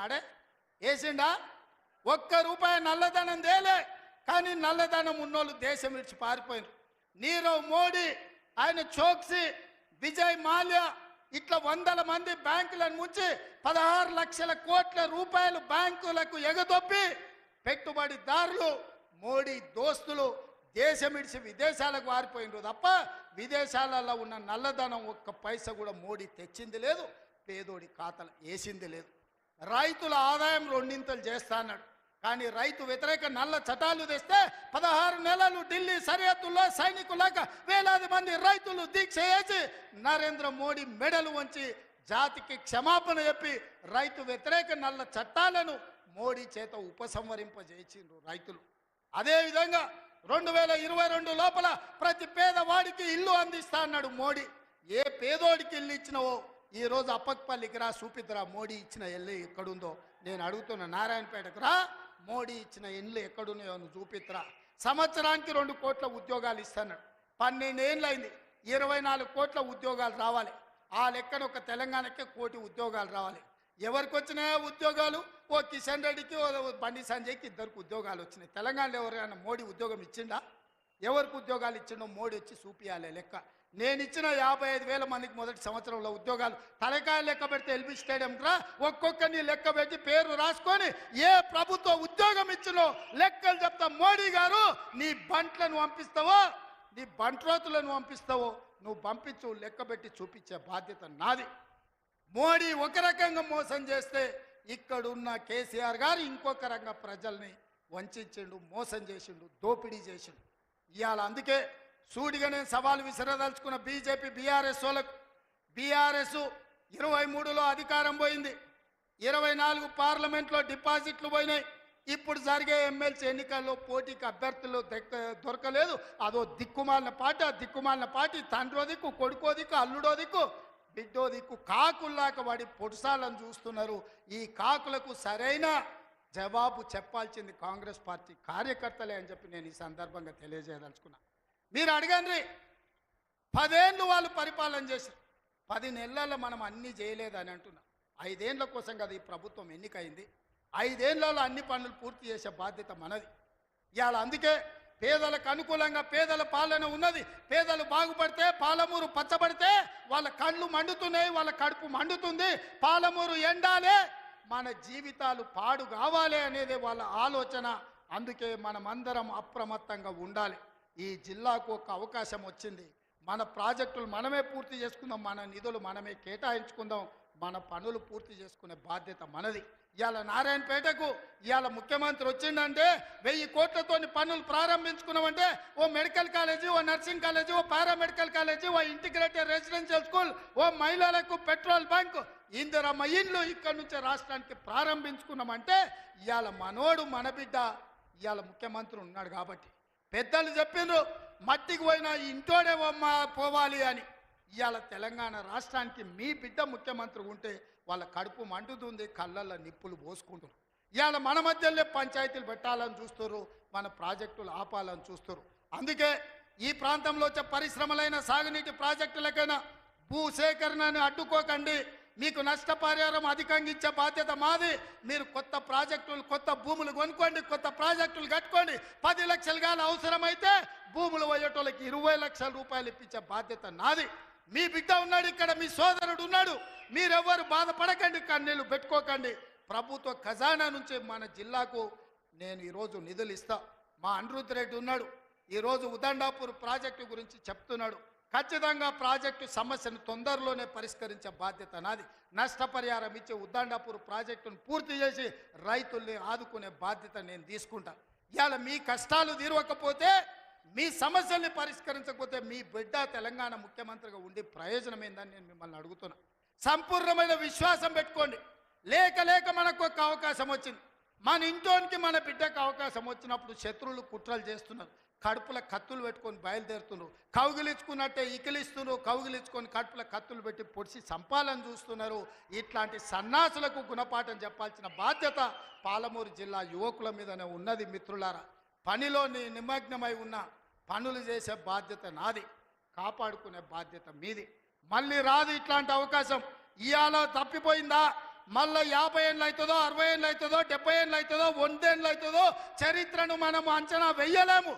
వేసిండాడే వేసిండా? ఒక్క రూపాయి నల్లధనం తేలే. కానీ నల్లధనం ఉన్నోళ్ళు దేశం విడిచి పారిపోయినారు. నీరవ్ మోడీ, ఆయన చోక్సీ, విజయ్ మాల్యా ఇట్లా వందల మంది బ్యాంకులను ముంచి 16 లక్షల కోట్ల రూపాయలు బ్యాంకులకు ఎగదొప్పి పెట్టుబడిదారులు, మోడీ దోస్తులు దేశం విడిచి విదేశాలకు వారిపోయినరు తప్ప విదేశాలలో ఉన్న నల్లధనం ఒక్క పైసా కూడా మోడీ తెచ్చింది లేదు, పేదోడి ఖాతాలు వేసింది లేదు. రైతుల ఆదాయం రెండింతలు చేస్తా అన్నాడు. కానీ రైతు వ్యతిరేక నల్ల చట్టాలు తెస్తే 16 నెలలు ఢిల్లీ సరిహద్దుల్లో సైనికులాగా వేలాది మంది రైతులు దీక్ష చేసి నరేంద్ర మోడీ మెడలు వంచి జాతికి క్షమాపణ చెప్పి రైతు వ్యతిరేక నల్ల చట్టాలను మోడీ చేత ఉపసంహరింపజేసిండ్రు రైతులు. అదేవిధంగా 2022 లోపల ప్రతి పేదవాడికి ఇల్లు అందిస్తా అన్నాడు మోడీ. ఏ పేదోడికి ఇల్లు ఇచ్చినవో ఈరోజు అప్పక్పల్లికి రా, చూపిద్దురా మోడీ ఇచ్చిన ఇల్లు ఎక్కడుందో. నేను అడుగుతున్నా, నారాయణపేటకు రా, మోడీ ఇచ్చిన ఇల్లు ఎక్కడున్నాయో నువ్వు చూపిద్దురా. సంవత్సరానికి 2 కోట్ల ఉద్యోగాలు ఇస్తున్నాడు. 12 ఏళ్ళు అయింది, 24 కోట్ల ఉద్యోగాలు రావాలి. ఆ లెక్కన ఒక తెలంగాణకే 1 కోటి ఉద్యోగాలు రావాలి. ఎవరికి వచ్చినాయా ఉద్యోగాలు? ఓ కిషన్ రెడ్డికి, ఓ బండి సంజయ్కి 2 ఉద్యోగాలు వచ్చినాయి. తెలంగాణలో ఎవరైనా మోడీ ఉద్యోగం ఇచ్చిండా? ఎవరికి ఉద్యోగాలు ఇచ్చిండో మోడీ వచ్చి చూపియాలి లెక్క. నేను ఇచ్చిన 55,000 మందికి మొదటి సంవత్సరంలో ఉద్యోగాలు తలకాయ లెక్క పెడితే ఎల్బీ స్టేడియం రా, ఒక్కొక్కరిని లెక్క పెట్టి పేరు రాసుకొని ఏ ప్రభుత్వ ఉద్యోగం ఇచ్చినో లెక్కలు చెప్తా. మోడీ గారు, నీ బంట్లను పంపిస్తావో, నీ బంట్రోతులను పంపిస్తావో నువ్వు పంపించు, లెక్క పెట్టి చూపించే బాధ్యత నాది. మోడీ ఒక రకంగా మోసం చేస్తే ఇక్కడున్న కేసీఆర్ గారు ఇంకొక రకంగా ప్రజల్ని వంచిండు, మోసం చేసిండు, దోపిడీ చేసిండు. ఇవాళ అందుకే సూటిగా నేను సవాలు విసిరదలుచుకున్న బీజేపీ బీఆర్ఎస్ వాళ్ళకు. బీఆర్ఎస్ 23లో అధికారం పోయింది, 24 పార్లమెంట్లో డిపాజిట్లు పోయినాయి. ఇప్పుడు జరిగే ఎమ్మెల్సీ ఎన్నికల్లో పోటీకి అభ్యర్థులు దొరకలేదు. అదో దిక్కుమాలిన పార్టీ. ఆ దిక్కుమాలిన పార్టీ తండ్రో దిక్కు, కొడుకో దిక్కు, అల్లుడో దిక్కు, బిడ్డో దిక్కు కాకుల్లాక వాడి పొడుసాలను చూస్తున్నారు. ఈ కాకులకు సరైన జవాబు చెప్పాల్సింది కాంగ్రెస్ పార్టీ కార్యకర్తలే అని చెప్పి నేను ఈ సందర్భంగా తెలియజేయదలుచుకున్నా. మీరు అడగండి, 10 ఏళ్ళు వాళ్ళు పరిపాలన చేశారు, 10 నెలల్లో మనం అన్నీ చేయలేదని అంటున్నాం. 5 ఏళ్ల కోసం కదా ఈ ప్రభుత్వం ఎన్నికైంది. 5 ఏళ్లలో అన్ని పనులు పూర్తి చేసే బాధ్యత మనది. ఇవాళ అందుకే పేదలకు అనుకూలంగా పేదల పాలన ఉన్నది. పేదలు బాగుపడితే, పాలమూరు పచ్చబడితే వాళ్ళ కళ్ళు మండుతున్నాయి, వాళ్ళ కడుపు మండుతుంది. పాలమూరు ఎండాలే, మన జీవితాలు పాడు కావాలి అనేది వాళ్ళ ఆలోచన. అందుకే మనమందరం అప్రమత్తంగా ఉండాలి. ఈ జిల్లాకు ఒక అవకాశం వచ్చింది, మన ప్రాజెక్టులు మనమే పూర్తి చేసుకుందాం, మన నిధులు మనమే కేటాయించుకుందాం, మన పనులు పూర్తి చేసుకునే బాధ్యత మనది. ఇవాళ నారాయణపేటకు ఇవాళ ముఖ్యమంత్రి వచ్చిందంటే 1000 కోట్లతోని పనులు ప్రారంభించుకున్నామంటే ఓ మెడికల్ కాలేజీ, ఓ నర్సింగ్ కాలేజీ, ఓ పారామెడికల్ కాలేజీ, ఓ ఇంటిగ్రేటెడ్ రెసిడెన్షియల్ స్కూల్, ఓ మహిళలకు పెట్రోల్ బంక్, ఇందిరమ్మ ఇల్లు ఇక్కడి నుంచి రాష్ట్రానికి ప్రారంభించుకున్నామంటే ఇవాళ మనోడు మన బిడ్డ ఇవాళ ముఖ్యమంత్రి ఉన్నాడు కాబట్టి. పెద్దలు చెప్పిండ్రు మట్టికి పోయినా ఇంటోడే పోవాలి అని. ఇవాళ తెలంగాణ రాష్ట్రానికి మీ బిడ్డ ముఖ్యమంత్రి ఉంటే వాళ్ళ కడుపు మండుతుంది, కళ్ళల్లో నిప్పులు పోసుకుంటారు. ఇవాళ మన మధ్యలో పంచాయతీలు పెట్టాలని చూస్తారు, మన ప్రాజెక్టులు ఆపాలని చూస్తారు. అందుకే ఈ ప్రాంతంలో వచ్చే పరిశ్రమలైన సాగునీటి ప్రాజెక్టులకైనా భూసేకరణను అడ్డుకోకండి. మీకు నష్టపరిహారం అధికంగా ఇచ్చే బాధ్యత మాది. మీరు కొత్త ప్రాజెక్టులు, కొత్త భూములు కొనుక్కోండి, కొత్త ప్రాజెక్టులు కట్టుకోండి. 10 లక్షలు కానీ అవసరమైతే భూములు పోయేటోళ్ళకి 20 లక్షల రూపాయలు ఇప్పించే బాధ్యత నాది. మీ బిడ్డ ఉన్నాడు ఇక్కడ, మీ సోదరుడు ఉన్నాడు. మీరెవ్వరు బాధపడకండి, కన్నీళ్ళు పెట్టుకోకండి. ప్రభుత్వ ఖజానా నుంచి మన జిల్లాకు నేను ఈరోజు నిధులు ఇస్తా. మా అనిరుద్ధ్ రెడ్డి ఉన్నాడు, ఈరోజు ఉదండాపూర్ ప్రాజెక్టు గురించి చెప్తున్నాడు. ఖచ్చితంగా ప్రాజెక్టు సమస్యను తొందరలోనే పరిష్కరించే బాధ్యత నాది. నష్టపరిహారం ఇచ్చే ఉదండాపూర్ ప్రాజెక్టును పూర్తి చేసి రైతుల్ని ఆదుకునే బాధ్యత నేను తీసుకుంటా. ఇవాళ మీ కష్టాలు తీరవకపోతే, మీ సమస్యల్ని పరిష్కరించకపోతే మీ బిడ్డ తెలంగాణ ముఖ్యమంత్రిగా ఉండి ప్రయోజనం ఏందని నేను మిమ్మల్ని అడుగుతున్నా. సంపూర్ణమైన విశ్వాసం పెట్టుకోండి. లేక లేక మనకు ఒక అవకాశం వచ్చింది. మన ఇంట్లోనికి మన బిడ్డకు అవకాశం వచ్చినప్పుడు శత్రువులు కుట్రలు చేస్తున్నారు, కడుపుల కత్తులు పెట్టుకొని బయలుదేరుతున్నారు, కౌగిలించుకున్నట్టే ఇకిలిస్తున్నారు, కౌగిలించుకొని కడుపుల కత్తులు పెట్టి పొడిచి చంపాలని చూస్తున్నారు. ఇట్లాంటి సన్నాసులకు గుణపాఠం చెప్పాల్సిన బాధ్యత పాలమూరు జిల్లా యువకుల మీదనే ఉన్నది. మిత్రులారా, పనిలో నిమగ్నమై ఉన్న పనులు చేసే బాధ్యత నాది, కాపాడుకునే బాధ్యత మీది. మళ్ళీ రాదు ఇట్లాంటి అవకాశం. ఇవాళ తప్పిపోయిందా, మళ్ళా 50 ఏళ్ళు అవుతుందో 60 ఏళ్ళు అవుతుందో 70 ఏళ్ళు అవుతుందో 100 ఏళ్ళు అవుతుందో చరిత్రను మనం అంచనా వెయ్యలేము.